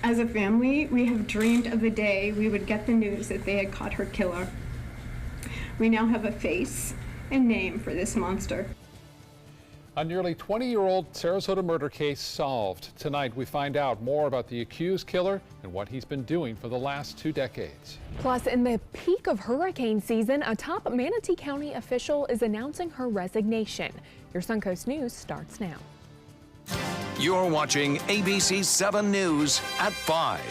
As a family, we have dreamed of the day we would get the news that they had caught her killer. We now have a face and name for this monster. A nearly 20-year-old Sarasota murder case solved. Tonight, we find out more about the accused killer and what he's been doing for the last 2 decades. Plus, in the peak of hurricane season, a top Manatee County official is announcing her resignation. Your Suncoast News starts now. You're watching ABC 7 News at 5.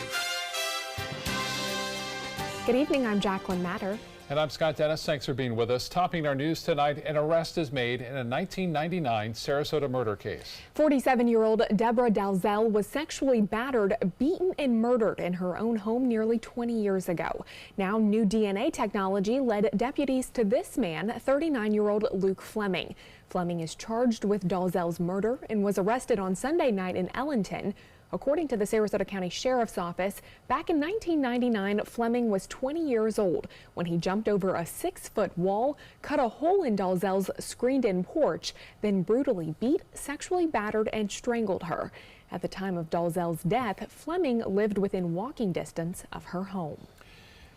Good evening, I'm Jacqueline Matter. And I'm Scott Dennis. Thanks for being with us. Topping our news tonight, an arrest is made in a 1999 Sarasota murder case. 47-year-old Deborah Dalzell was sexually battered, beaten, and murdered in her own home nearly 20 years ago. Now, new DNA technology led deputies to this man, 39-year-old Luke Fleming. Fleming is charged with Dalzell's murder and was arrested on Sunday night in Ellenton. According to the Sarasota County Sheriff's Office, back in 1999, Fleming was 20 years old when he jumped over a 6-foot wall, cut a hole in Dalzell's screened-in porch, then brutally beat, sexually battered, and strangled her. At the time of Dalzell's death, Fleming lived within walking distance of her home.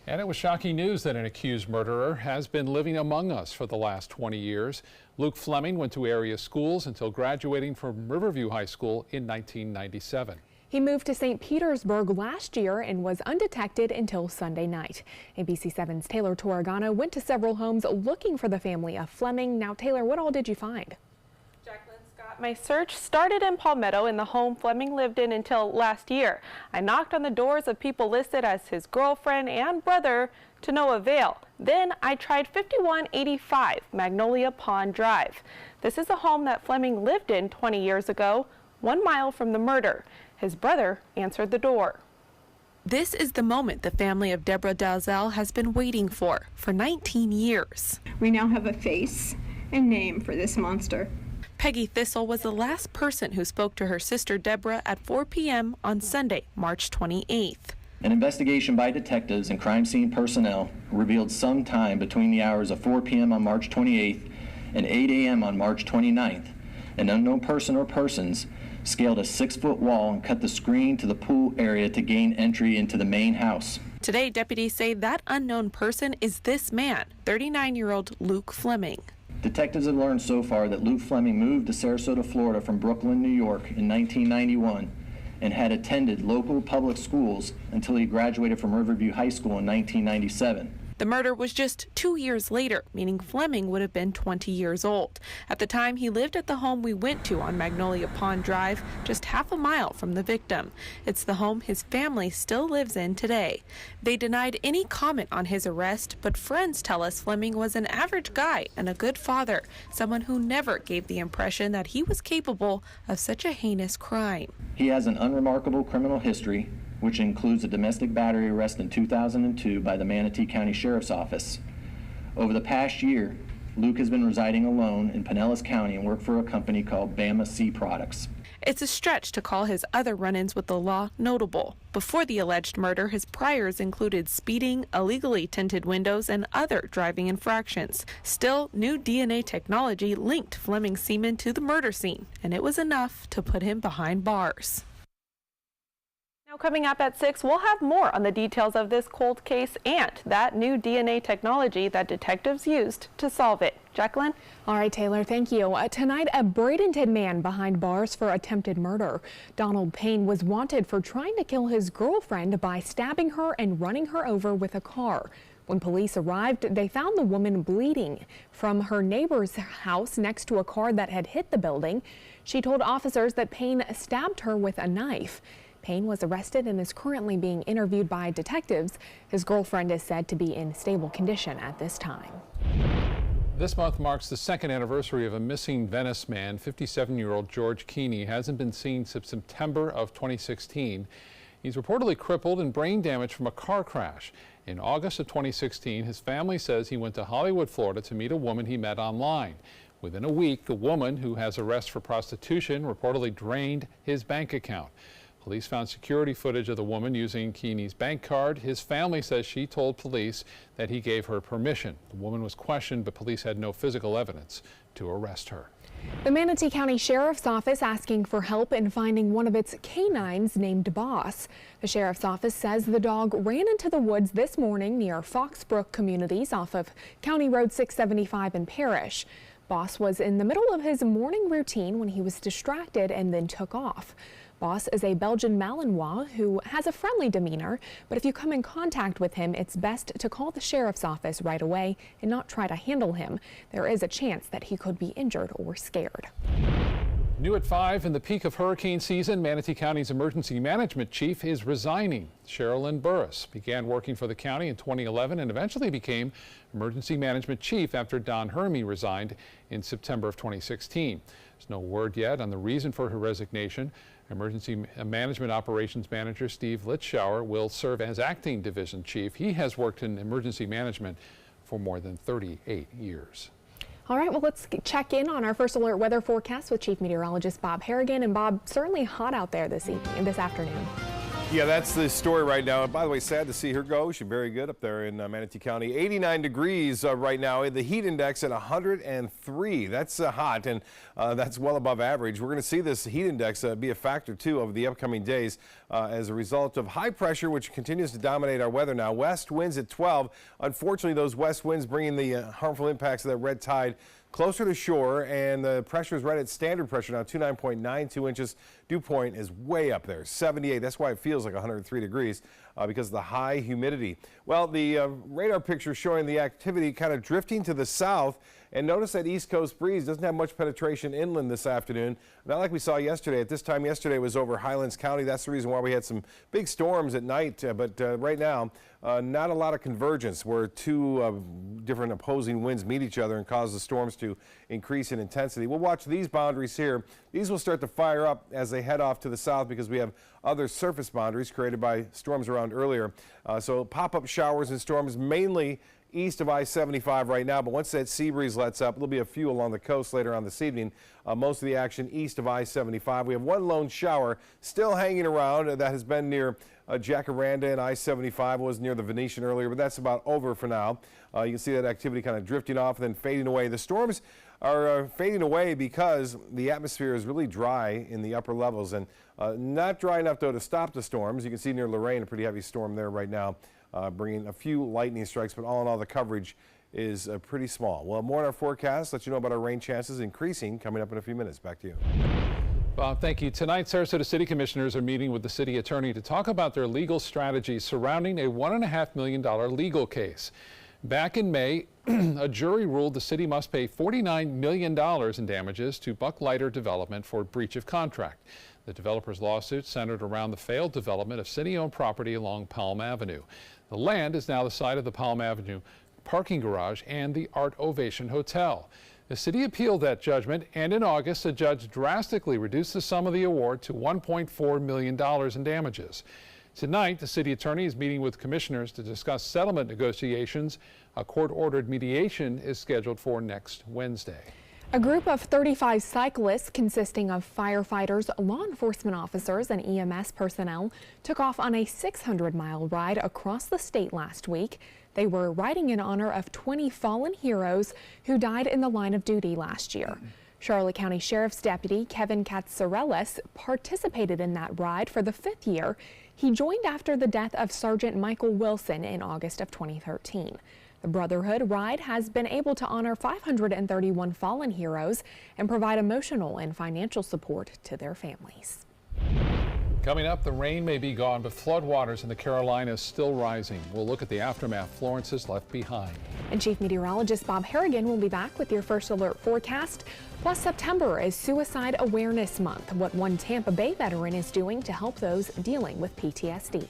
And it was shocking news that an accused murderer has been living among us for the last 20 years. Luke Fleming went to area schools until graduating from Riverview High School in 1997. He moved to St. Petersburg last year and was undetected until Sunday night. ABC 7's Taylor Torregano went to several homes looking for the family of Fleming. Now, Taylor, what all did you find? My search started in Palmetto in the home Fleming lived in until last year. I knocked on the doors of people listed as his girlfriend and brother to no avail. Then I tried 5185 Magnolia Pond Drive. This is a home that Fleming lived in 20 years ago, 1 mile from the murder. His brother answered the door. This is the moment the family of Deborah Dalzell has been waiting for 19 years. We now have a face and name for this monster. Peggy Thistle was the last person who spoke to her sister Deborah at 4 p.m. on Sunday, March 28th. An investigation by detectives and crime scene personnel revealed sometime between the hours of 4 p.m. on March 28th and 8 a.m. on March 29th, an unknown person or persons scaled a 6-foot wall and cut the screen to the pool area to gain entry into the main house. Today, deputies say that unknown person is this man, 39-year-old Luke Fleming. Detectives have learned so far that Luke Fleming moved to Sarasota, Florida from Brooklyn, New York in 1991 and had attended local public schools until he graduated from Riverview High School in 1997. The murder was just 2 years later, meaning Fleming would have been 20 years old. At the time, he lived at the home we went to on Magnolia Pond Drive, just half a mile from the victim. It's the home his family still lives in today. They denied any comment on his arrest, but friends tell us Fleming was an average guy and a good father, someone who never gave the impression that he was capable of such a heinous crime. He has an unremarkable criminal history, which includes a domestic battery arrest in 2002 by the Manatee County Sheriff's Office. Over the past year, Luke has been residing alone in Pinellas County and worked for a company called Bama Sea Products. It's a stretch to call his other run-ins with the law notable. Before the alleged murder, his priors included speeding, illegally tinted windows, and other driving infractions. Still, new DNA technology linked Fleming's semen to the murder scene, and it was enough to put him behind bars. Now coming up at 6, we'll have more on the details of this cold case and that new DNA technology that detectives used to solve it. Jacqueline? All right, Taylor, thank you. Tonight, a Bradenton man behind bars for attempted murder. Donald Payne was wanted for trying to kill his girlfriend by stabbing her and running her over with a car. When police arrived, they found the woman bleeding from her neighbor's house next to a car that had hit the building. She told officers that Payne stabbed her with a knife. Payne was arrested and is currently being interviewed by detectives. His girlfriend is said to be in stable condition at this time. This month marks the 2nd anniversary of a missing Venice man. 57-year-old George Keeney hasn't been seen since September of 2016. He's reportedly crippled and brain damaged from a car crash. In August of 2016, his family says he went to Hollywood, Florida to meet a woman he met online. Within a week, the woman, who has arrest for prostitution, reportedly drained his bank account. Police found security footage of the woman using Keeney's bank card. His family says she told police that he gave her permission. The woman was questioned, but police had no physical evidence to arrest her. The Manatee County Sheriff's Office asking for help in finding one of its canines named Boss. The Sheriff's Office says the dog ran into the woods this morning near Foxbrook Communities off of County Road 675 in Parrish. Boss was in the middle of his morning routine when he was distracted and then took off. Boss is a Belgian Malinois who has a friendly demeanor, but if you come in contact with him, it's best to call the Sheriff's Office right away and not try to handle him. There is a chance that he could be injured or scared. New at 5, in the peak of hurricane season, Manatee County's emergency management chief is resigning. Sherilyn Burris began working for the county in 2011 and eventually became emergency management chief after Don Hermey resigned in September of 2016. There's no word yet on the reason for her resignation. Emergency Management Operations Manager Steve Litzschauer will serve as acting division chief. He has worked in emergency management for more than 38 years. All right, well, let's check in on our first alert weather forecast with Chief Meteorologist Bob Harrigan. And Bob, certainly hot out there this afternoon. Yeah, that's the story right now. And by the way, sad to see her go. She's very good up there in Manatee County. 89 degrees right now. The heat index at 103. That's hot, and that's well above average. We're going to see this heat index be a factor, too, over the upcoming days as a result of high pressure, which continues to dominate our weather now. West winds at 12. Unfortunately, those west winds bringing the harmful impacts of that red tide closer to shore, and the pressure is right at standard pressure now, 29.92 inches. Dew point is way up there, 78. That's why it feels like 103 degrees because of the high humidity. Well, the radar picture showing the activity kind of drifting to the south. And notice that east coast breeze doesn't have much penetration inland this afternoon. Not like we saw yesterday. At this time yesterday it was over Highlands County. That's the reason why we had some big storms at night. But right now, not a lot of convergence where two different opposing winds meet each other and cause the storms to increase in intensity. We'll watch these boundaries here. These will start to fire up as they head off to the south because we have other surface boundaries created by storms around earlier. So pop-up showers and storms mainly east of I-75 right now, but once that sea breeze lets up, there'll be a few along the coast later on this evening. Most of the action east of I-75. We have one lone shower still hanging around that has been near Jacaranda and I-75. Was near the Venetian earlier, but that's about over for now. You can see that activity kind of drifting off and then fading away. The storms are fading away because the atmosphere is really dry in the upper levels and not dry enough, though, to stop the storms. You can see near Lorraine a pretty heavy storm there right now. Bringing a few lightning strikes, but all in all, the coverage is pretty small. Well, more on our forecast. Let you know about our rain chances increasing coming up in a few minutes. Back to you. Bob, thank you. Tonight, Sarasota City Commissioners are meeting with the city attorney to talk about their legal strategy surrounding a $1.5 million legal case. Back in May, a jury ruled the city must pay $49 million in damages to Bucklighter Development for breach of contract. The developer's lawsuit centered around the failed development of city-owned property along Palm Avenue. The land is now the site of the Palm Avenue parking garage and the Art Ovation Hotel. The city appealed that judgment, and in August, the judge drastically reduced the sum of the award to $1.4 million in damages. Tonight, the city attorney is meeting with commissioners to discuss settlement negotiations. A court-ordered mediation is scheduled for next Wednesday. A group of 35 cyclists consisting of firefighters, law enforcement officers, and EMS personnel took off on a 600-mile ride across the state last week. They were riding in honor of 20 fallen heroes who died in the line of duty last year. Charlotte County Sheriff's Deputy Kevin Katsarelis participated in that ride for the 5th year. He joined after the death of Sergeant Michael Wilson in August of 2013. The Brotherhood Ride has been able to honor 531 fallen heroes and provide emotional and financial support to their families. Coming up, the rain may be gone, but floodwaters in the Carolinas still rising. We'll look at the aftermath Florence has left behind. And Chief Meteorologist Bob Harrigan will be back with your first alert forecast. Plus, September is Suicide Awareness Month. What one Tampa Bay veteran is doing to help those dealing with PTSD.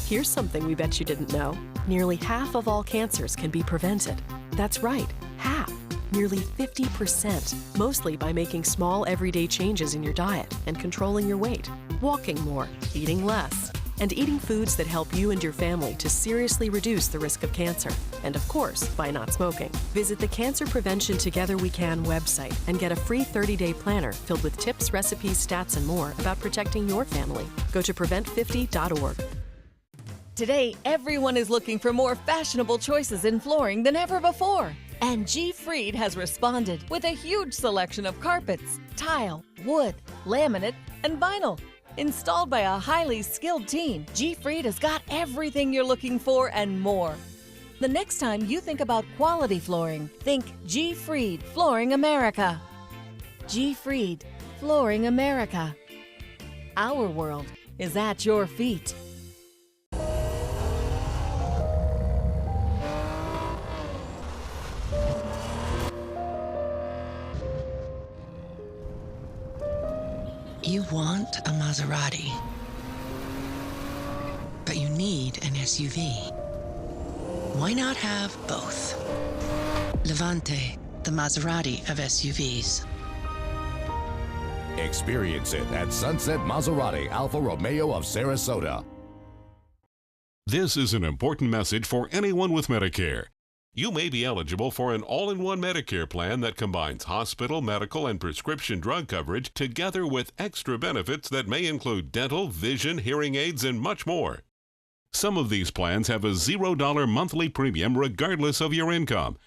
Here's something we bet you didn't know. Nearly half of all cancers can be prevented. That's right, half. Nearly 50%, mostly by making small everyday changes in your diet and controlling your weight, walking more, eating less, and eating foods that help you and your family to seriously reduce the risk of cancer. And of course, by not smoking. Visit the Cancer Prevention Together We Can website and get a free 30-day planner filled with tips, recipes, stats, and more about protecting your family. Go to prevent50.org. Today, everyone is looking for more fashionable choices in flooring than ever before. And G. Fried has responded with a huge selection of carpets, tile, wood, laminate, and vinyl. Installed by a highly skilled team, G. Fried has got everything you're looking for and more. The next time you think about quality flooring, think G. Fried Flooring America. G. Fried Flooring America. Our world is at your feet. You want a Maserati, but you need an SUV. Why not have both? Levante, the Maserati of SUVs. Experience it at Sunset Maserati Alfa Romeo of Sarasota. This is an important message for anyone with Medicare. You may be eligible for an all-in-one Medicare plan that combines hospital, medical, and prescription drug coverage together with extra benefits that may include dental, vision, hearing aids, and much more. Some of these plans have a $0 monthly premium regardless of your income.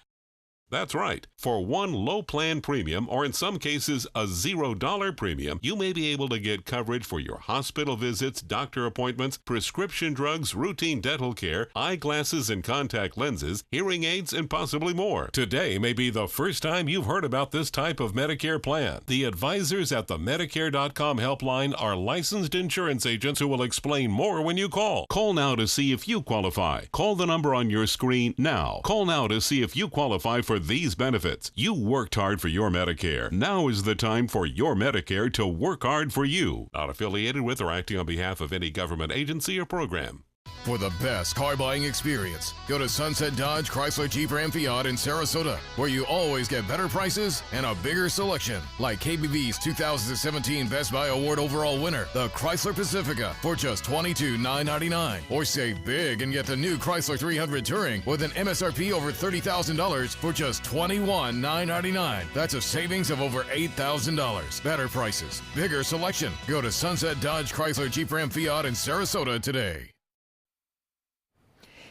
That's right. For one low plan premium, or in some cases a $0 premium, you may be able to get coverage for your hospital visits, doctor appointments, prescription drugs, routine dental care, eyeglasses and contact lenses, hearing aids, and possibly more. Today may be the first time you've heard about this type of Medicare plan. The advisors at the Medicare.com helpline are licensed insurance agents who will explain more when you call. Call now to see if you qualify. Call the number on your screen now. Call now to see if you qualify for these benefits. You worked hard for your Medicare. Now is the time for your Medicare to work hard for you. Not affiliated with or acting on behalf of any government agency or program. For the best car buying experience, go to Sunset Dodge Chrysler Jeep Ram Fiat in Sarasota, where you always get better prices and a bigger selection. Like KBB's 2017 Best Buy Award overall winner, the Chrysler Pacifica, for just $22,999. Or save big and get the new Chrysler 300 Touring with an MSRP over $30,000 for just $21,999. That's a savings of over $8,000. Better prices, bigger selection. Go to Sunset Dodge Chrysler Jeep Ram Fiat in Sarasota today.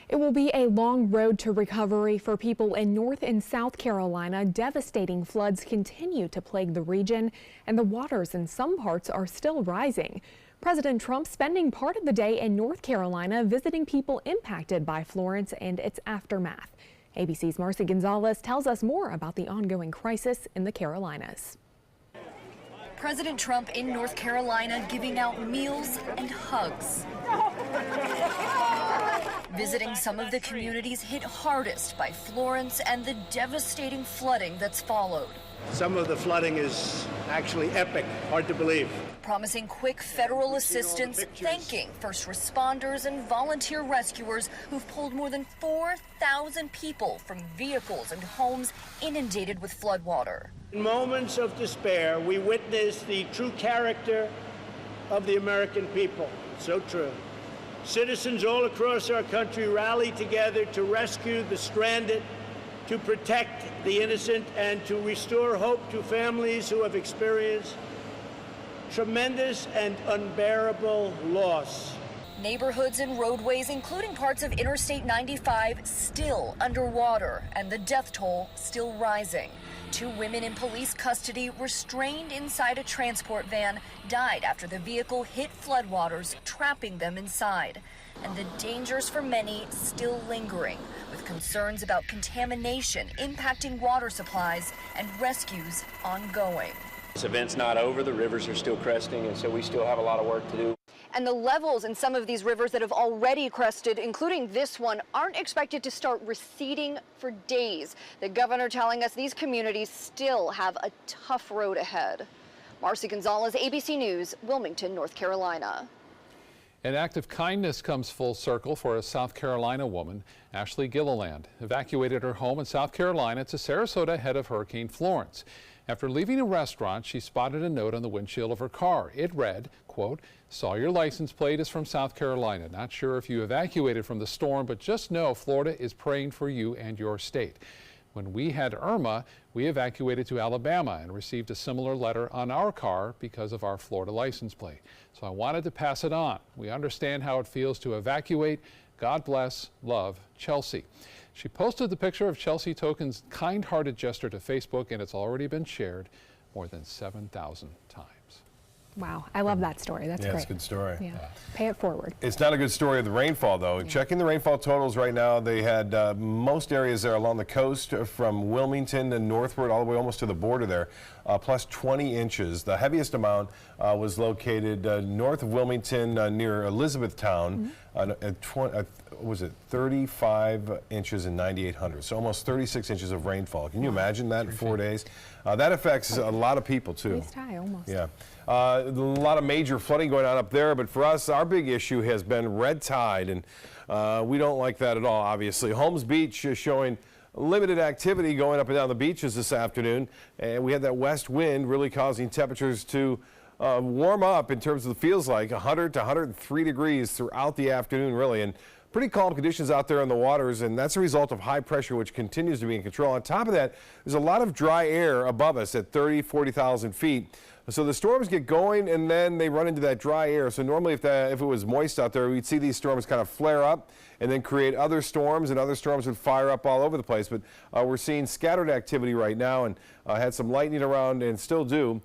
It will be a long road to recovery for people in North and South Carolina. Devastating floods continue to plague the region, and the waters in some parts are still rising. President Trump spending part of the day in North Carolina visiting people impacted by Florence and its aftermath. ABC's Marcy Gonzalez tells us more about the ongoing crisis in the Carolinas. President Trump in North Carolina giving out meals and hugs. Visiting some of the communities hit hardest by Florence and the devastating flooding that's followed. Some of the flooding is actually epic, hard to believe. Promising quick federal assistance, thanking first responders and volunteer rescuers who've pulled more than 4,000 people from vehicles and homes inundated with floodwater. In moments of despair, we witness the true character of the American people. So true. Citizens all across our country rally together to rescue the stranded, to protect the innocent, and to restore hope to families who have experienced tremendous and unbearable loss. Neighborhoods and roadways, including parts of Interstate 95, still underwater, and the death toll still rising. 2 women in police custody, restrained inside a transport van, died after the vehicle hit floodwaters, trapping them inside. And the dangers for many still lingering, with concerns about contamination impacting water supplies and rescues ongoing. This event's not over, the rivers are still cresting, and so we still have a lot of work to do. And the levels in some of these rivers that have already crested, including this one, aren't expected to start receding for days. The governor telling us these communities still have a tough road ahead. Marcy Gonzalez, ABC News, Wilmington, North Carolina. An act of kindness comes full circle for a South Carolina woman. Ashley Gilliland evacuated her home in South Carolina to Sarasota ahead of Hurricane Florence. After leaving a restaurant, she spotted a note on the windshield of her car. It read, quote, "Saw your license plate is from South Carolina. Not sure if you evacuated from the storm, but just know Florida is praying for you and your state." When we had Irma, we evacuated to Alabama and received a similar letter on our car because of our Florida license plate. So I wanted to pass it on. We understand how it feels to evacuate, God bless, love, Chelsea. She posted the picture of Chelsea Token's kind-hearted gesture to Facebook, and it's already been shared more than 7,000 times. Wow, I love that story. That's great. It's a good story. Yeah. Pay it forward. It's not a good story of the rainfall, though. Yeah. Checking the rainfall totals right now, they had most areas there along the coast from Wilmington and northward all the way almost to the border there, plus 20 inches. The heaviest amount was located north of Wilmington near Elizabethtown at was it 35 inches in 9,800, so almost 36 inches of rainfall. Can you imagine that in 4 days? That affects a lot of people too. Waist high almost. Yeah. A lot of major flooding going on up there, but for us, our big issue has been red tide, and we don't like that at all, obviously. Holmes Beach is showing limited activity going up and down the beaches this afternoon, and we had that west wind really causing temperatures to warm up in terms of the feels like 100 to 103 degrees throughout the afternoon, really, and pretty calm conditions out there in the waters, and that's a result of high pressure, which continues to be in control. On top of that, there's a lot of dry air above us at 40,000 feet. So the storms get going, and then they run into that dry air. So normally if it was moist out there, we'd see these storms kind of flare up and then create other storms, and other storms would fire up all over the place. But we're seeing scattered activity right now, and had some lightning around and still do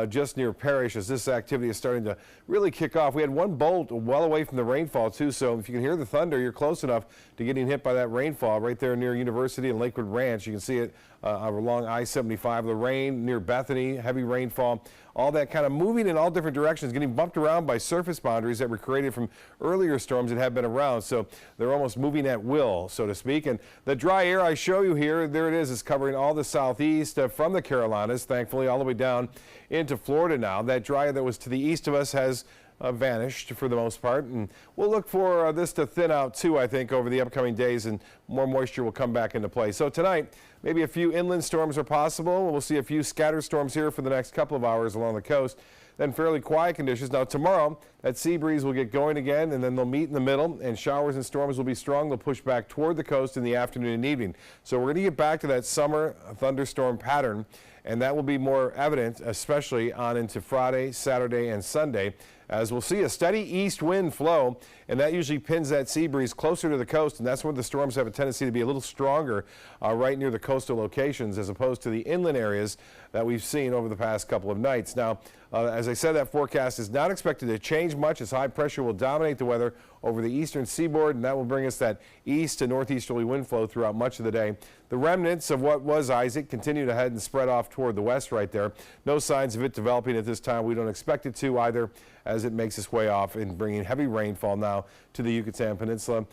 just near Parrish as this activity is starting to really kick off. We had one bolt well away from the rainfall too, so if you can hear the thunder, you're close enough to getting hit by that rainfall right there near University and Lakewood Ranch. You can see it along I-75. The rain near Bethany, heavy rainfall, all that kind of moving in all different directions, getting bumped around by surface boundaries that were created from earlier storms that have been around. So they're almost moving at will, so to speak. And the dry air I show you here, there it is. It's covering all the southeast from the Carolinas, thankfully, all the way down into Florida now. That dry air that was to the east of us has vanished for the most part, and we'll look for this to thin out too, I think, over the upcoming days, and more moisture will come back into play. So tonight, maybe a few inland storms are possible. We'll see a few scattered storms here for the next couple of hours along the coast, then fairly quiet conditions. Now tomorrow, that sea breeze will get going again, and then they'll meet in the middle, and showers and storms will be strong. They'll push back toward the coast in the afternoon and evening. So we're going to get back to that summer thunderstorm pattern, and that will be more evident, especially on into Friday, Saturday, and Sunday, as we'll see a steady east wind flow, and that usually pins that sea breeze closer to the coast, and that's where the storms have a tendency to be a little stronger right near the coastal locations as opposed to the inland areas that we've seen over the past couple of nights. Now, as I said, that forecast is not expected to change much as high pressure will dominate the weather over the eastern seaboard, and that will bring us that east to northeasterly wind flow throughout much of the day. The remnants of what was Isaac continue to head and spread off toward the west right there. No signs of it developing at this time. We don't expect it to either, as it makes its way off and bringing heavy rainfall now to the Yucatan Peninsula.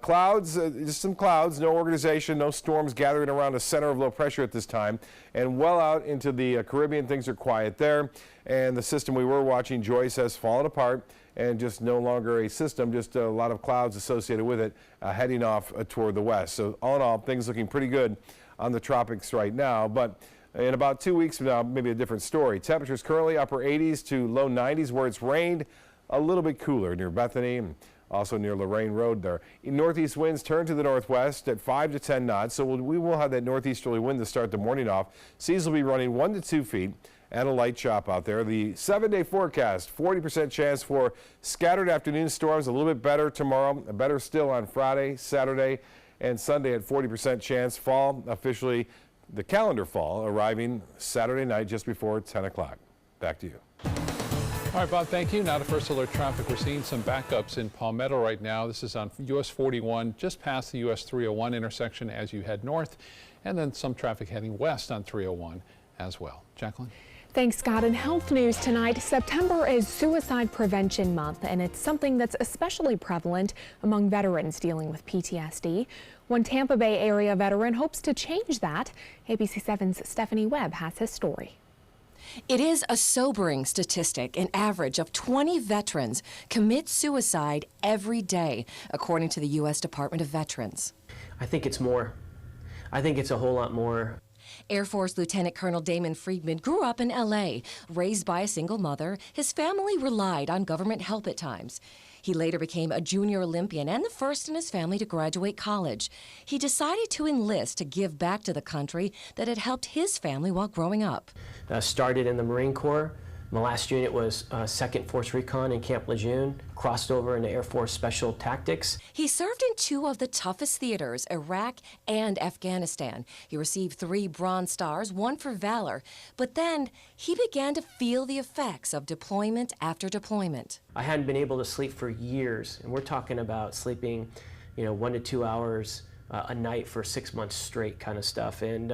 Clouds, just some clouds, no organization, no storms gathering around a center of low pressure at this time. And well out into the Caribbean, things are quiet there. And the system we were watching, Joyce, has fallen apart and just no longer a system, just a lot of clouds associated with it heading off toward the west. So all in all, things looking pretty good on the tropics right now. But in about 2 weeks from now, maybe a different story. Temperatures currently upper 80s to low 90s where it's rained, a little bit cooler near Bethany and also near Lorraine Road there. Northeast winds turn to the northwest at 5 to 10 knots, so we will have that northeasterly wind to start the morning off. Seas will be running 1 to 2 feet and a light chop out there. The 7-day forecast, 40% chance for scattered afternoon storms, a little bit better tomorrow, better still on Friday, Saturday, and Sunday at 40% chance. Fall, officially the calendar fall, arriving Saturday night just before 10 o'clock. Back to you. All right, Bob, thank you. Now to First Alert Traffic. We're seeing some backups in Palmetto right now. This is on US 41, just past the US 301 intersection as you head north, and then some traffic heading west on 301 as well. Jacqueline? Thanks, Scott. In health news tonight, September is Suicide Prevention Month, and it's something that's especially prevalent among veterans dealing with PTSD. One Tampa Bay area veteran hopes to change that. ABC 7's Stephanie Webb has his story. It is a sobering statistic. An average of 20 veterans commit suicide every day, according to the U.S. Department of Veterans. I think it's more. I think it's a whole lot more. Air Force Lieutenant Colonel Damon Friedman grew up in L.A. Raised by a single mother, his family relied on government help at times. He later became a junior Olympian and the first in his family to graduate college. He decided to enlist to give back to the country that had helped his family while growing up. Started in the Marine Corps, My last unit was 2nd Force Recon in Camp Lejeune, crossed over into Air Force Special Tactics. He served in 2 of the toughest theaters, Iraq and Afghanistan. He received 3 Bronze Stars, 1 for valor. But then he began to feel the effects of deployment after deployment. I hadn't been able to sleep for years, and we're talking about sleeping, 1 to 2 hours a night for 6 months straight kind of stuff. And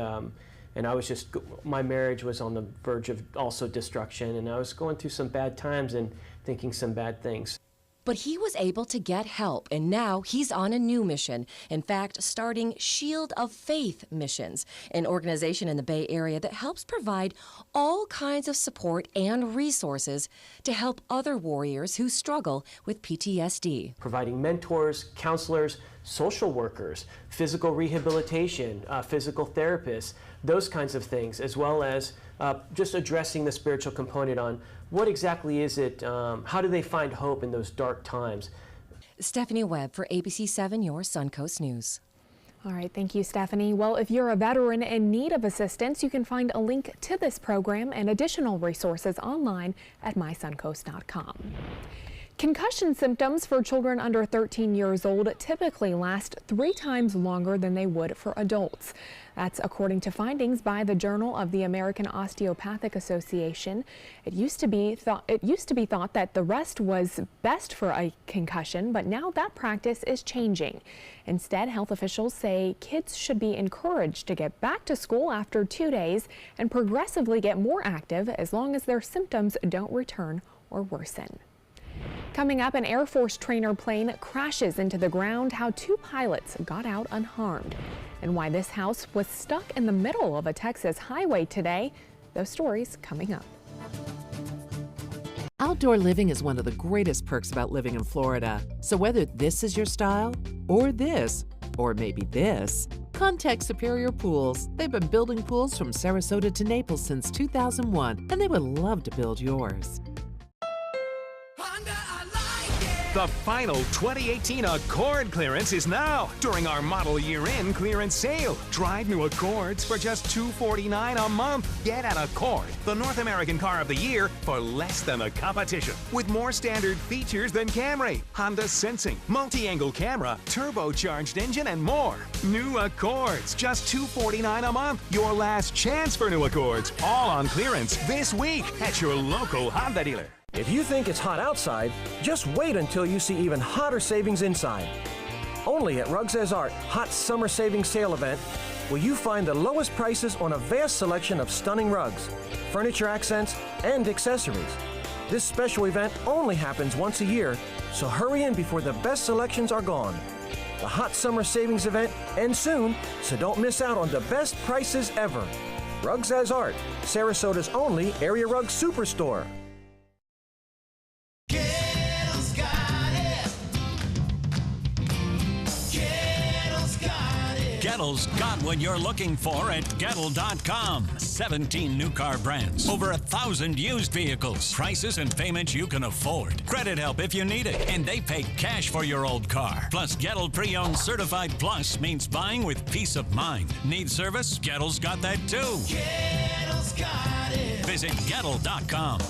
I was just, my marriage was on the verge of also destruction, and I was going through some bad times and thinking some bad things. But he was able to get help, and now he's on a new mission. In fact, starting Shield of Faith Missions, an organization in the Bay Area that helps provide all kinds of support and resources to help other warriors who struggle with PTSD. Providing mentors, counselors, social workers, physical rehabilitation, physical therapists, those kinds of things, as well as just addressing the spiritual component on what exactly is it, how do they find hope in those dark times? Stephanie Webb for ABC 7, your Suncoast News. All right, thank you, Stephanie. Well, if you're a veteran in need of assistance, you can find a link to this program and additional resources online at mysuncoast.com. Concussion symptoms for children under 13 years old typically last 3 times longer than they would for adults. That's according to findings by the Journal of the American Osteopathic Association. It used to be thought that the rest was best for a concussion, but now that practice is changing. Instead, health officials say kids should be encouraged to get back to school after 2 days and progressively get more active as long as their symptoms don't return or worsen. Coming up, an Air Force trainer plane crashes into the ground, how 2 pilots got out unharmed, and why this house was stuck in the middle of a Texas highway today. Those stories coming up. Outdoor living is one of the greatest perks about living in Florida. So whether this is your style, or this, or maybe this, contact Superior Pools. They've been building pools from Sarasota to Naples since 2001, and they would love to build yours. The final 2018 Accord clearance is now during our model year-end clearance sale. Drive new Accords for just $249 a month. Get an Accord, the North American Car of the Year, for less than the competition. With more standard features than Camry, Honda Sensing, multi-angle camera, turbocharged engine, and more. New Accords, just $249 a month. Your last chance for new Accords, all on clearance this week at your local Honda dealer. If you think it's hot outside, just wait until you see even hotter savings inside. Only at Rugs As Art Hot Summer Savings Sale event will you find the lowest prices on a vast selection of stunning rugs, furniture accents, and accessories. This special event only happens once a year, so hurry in before the best selections are gone. The Hot Summer Savings event ends soon, so don't miss out on the best prices ever. Rugs As Art, Sarasota's only area rug superstore. Gettle's got what you're looking for at Gettle.com. 17 new car brands, over 1,000 used vehicles, prices and payments you can afford. Credit help if you need it, and they pay cash for your old car. Plus, Gettle Pre-Owned Certified Plus means buying with peace of mind. Need service? Gettle's got that too. Gettle's got it. Visit Gettle.com.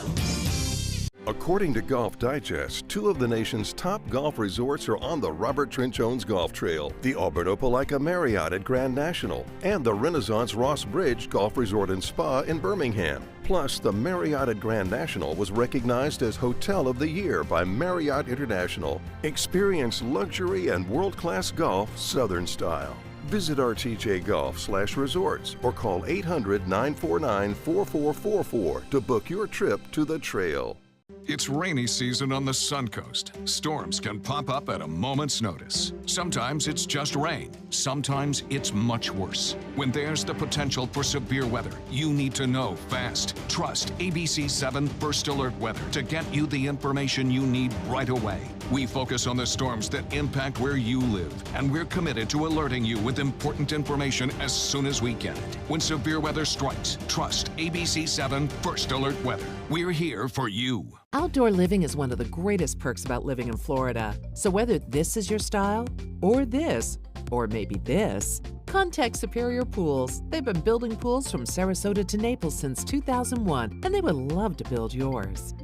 According to Golf Digest, 2 of the nation's top golf resorts are on the Robert Trent Jones Golf Trail, the Alberto Palaika Marriott at Grand National, and the Renaissance Ross Bridge Golf Resort and Spa in Birmingham. Plus, the Marriott at Grand National was recognized as Hotel of the Year by Marriott International. Experience luxury and world-class golf Southern style. Visit rtjgolf/resorts or call 800-949-4444 to book your trip to the trail. It's rainy season on the Suncoast. Storms can pop up at a moment's notice. Sometimes it's just rain. Sometimes it's much worse. When there's the potential for severe weather, you need to know fast. Trust ABC 7 First Alert Weather to get you the information you need right away. We focus on the storms that impact where you live, and we're committed to alerting you with important information as soon as we get it. When severe weather strikes, trust ABC 7 First Alert Weather. We're here for you. Outdoor living is one of the greatest perks about living in Florida. So whether this is your style, or this, or maybe this, Contact Superior Pools. They've been building pools from Sarasota to Naples since 2001, and they would love to build yours.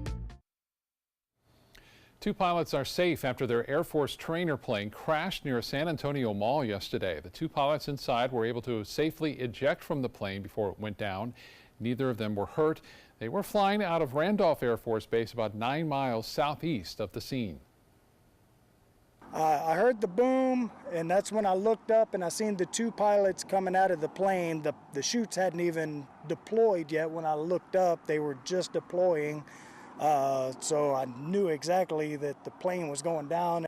2 pilots are safe after their Air Force trainer plane crashed near a San Antonio mall yesterday. The 2 pilots inside were able to safely eject from the plane before it went down. Neither of them were hurt. They were flying out of Randolph Air Force Base about 9 miles southeast of the scene. I heard the boom, and that's when I looked up and I seen the 2 pilots coming out of the plane. The chutes hadn't even deployed yet. When I looked up, they were just deploying. So I knew exactly that the plane was going down.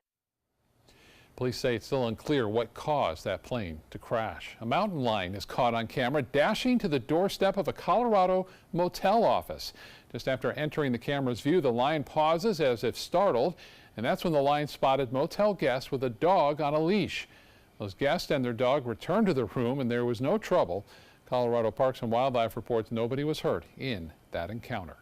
Police say it's still unclear what caused that plane to crash. A mountain lion is caught on camera dashing to the doorstep of a Colorado motel office. Just after entering the camera's view, the lion pauses as if startled, and that's when the lion spotted motel guests with a dog on a leash. Those guests and their dog returned to the room, and there was no trouble. Colorado Parks and Wildlife reports nobody was hurt in that encounter.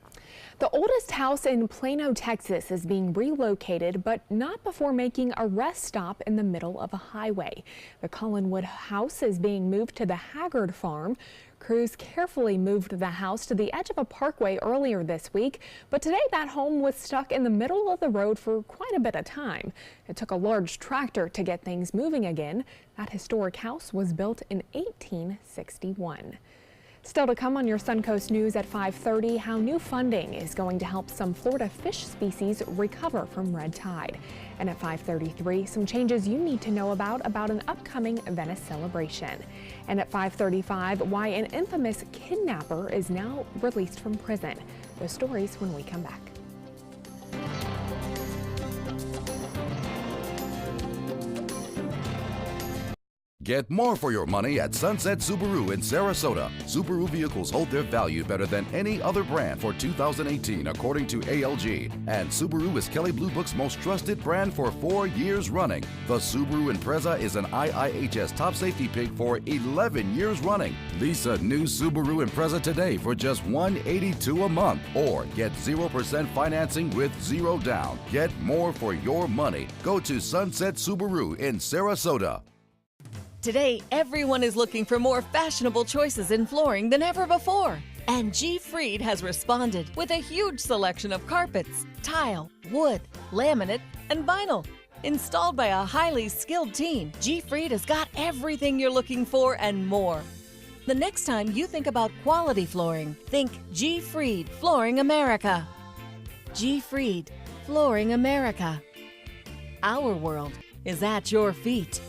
The oldest house in Plano, Texas is being relocated, but not before making a rest stop in the middle of a highway. The Collinwood house is being moved to the Haggard farm. Crews carefully moved the house to the edge of a parkway earlier this week, but today that home was stuck in the middle of the road for quite a bit of time. It took a large tractor to get things moving again. That historic house was built in 1861. Still to come on your Suncoast News at 5:30, how new funding is going to help some Florida fish species recover from red tide. And at 5:33, some changes you need to know about an upcoming Venice celebration. And at 5:35, why an infamous kidnapper is now released from prison. Those stories when we come back. Get more for your money at Sunset Subaru in Sarasota. Subaru vehicles hold their value better than any other brand for 2018, according to ALG. And Subaru is Kelley Blue Book's most trusted brand for 4 years running. The Subaru Impreza is an IIHS top safety pick for 11 years running. Lease a new Subaru Impreza today for just $182 a month, or get 0% financing with 0 down. Get more for your money. Go to Sunset Subaru in Sarasota. Today, everyone is looking for more fashionable choices in flooring than ever before. And G. Fried has responded with a huge selection of carpets, tile, wood, laminate, and vinyl. Installed by a highly skilled team, G. Fried has got everything you're looking for and more. The next time you think about quality flooring, think G. Fried Flooring America. G. Fried Flooring America. Our world is at your feet.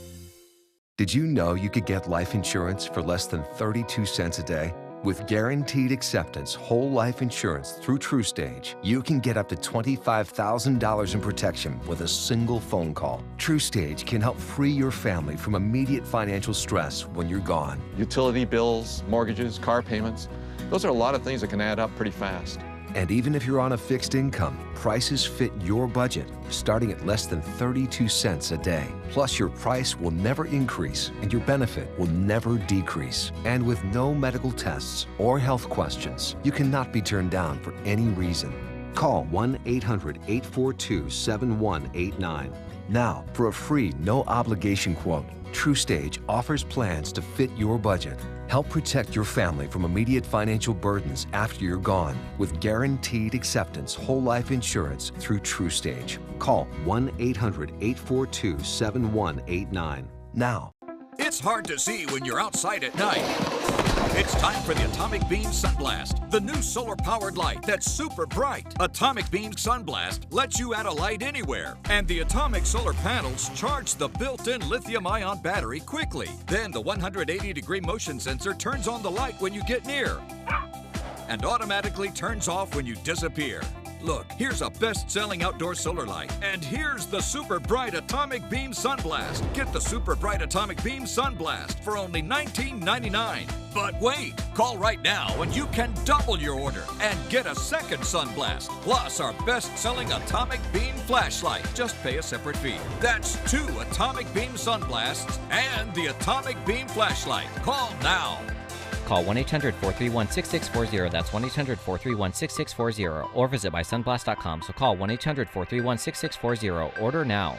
Did you know you could get life insurance for less than 32 cents a day? With Guaranteed Acceptance whole life insurance through TruStage, you can get up to $25,000 in protection with a single phone call. TruStage can help free your family from immediate financial stress when you're gone. Utility bills, mortgages, car payments, those are a lot of things that can add up pretty fast. And even if you're on a fixed income, prices fit your budget, starting at less than 32 cents a day. Plus, your price will never increase and your benefit will never decrease. And with no medical tests or health questions, you cannot be turned down for any reason. Call 1-800-842-7189. Now, for a free, no-obligation quote, TruStage offers plans to fit your budget. Help protect your family from immediate financial burdens after you're gone with Guaranteed Acceptance whole life insurance through TruStage. Call 1-800-842-7189 now. It's hard to see when you're outside at night. It's time for the Atomic Beam Sunblast, the new solar-powered light that's super bright. Atomic Beam Sunblast lets you add a light anywhere, and the atomic solar panels charge the built-in lithium-ion battery quickly. Then the 180-degree motion sensor turns on the light when you get near and automatically turns off when you disappear. Look, here's a best-selling outdoor solar light, and here's the super bright Atomic Beam Sunblast. Get the super bright Atomic Beam Sunblast for only $19.99. But wait, call right now and you can double your order and get a second Sunblast, plus our best-selling Atomic Beam flashlight. Just pay a separate fee. That's 2 Atomic Beam Sunblasts and the Atomic Beam flashlight. Call now. Call 1-800-431-6640. That's 1-800-431-6640. Or visit mysunblast.com. So call 1-800-431-6640. Order now.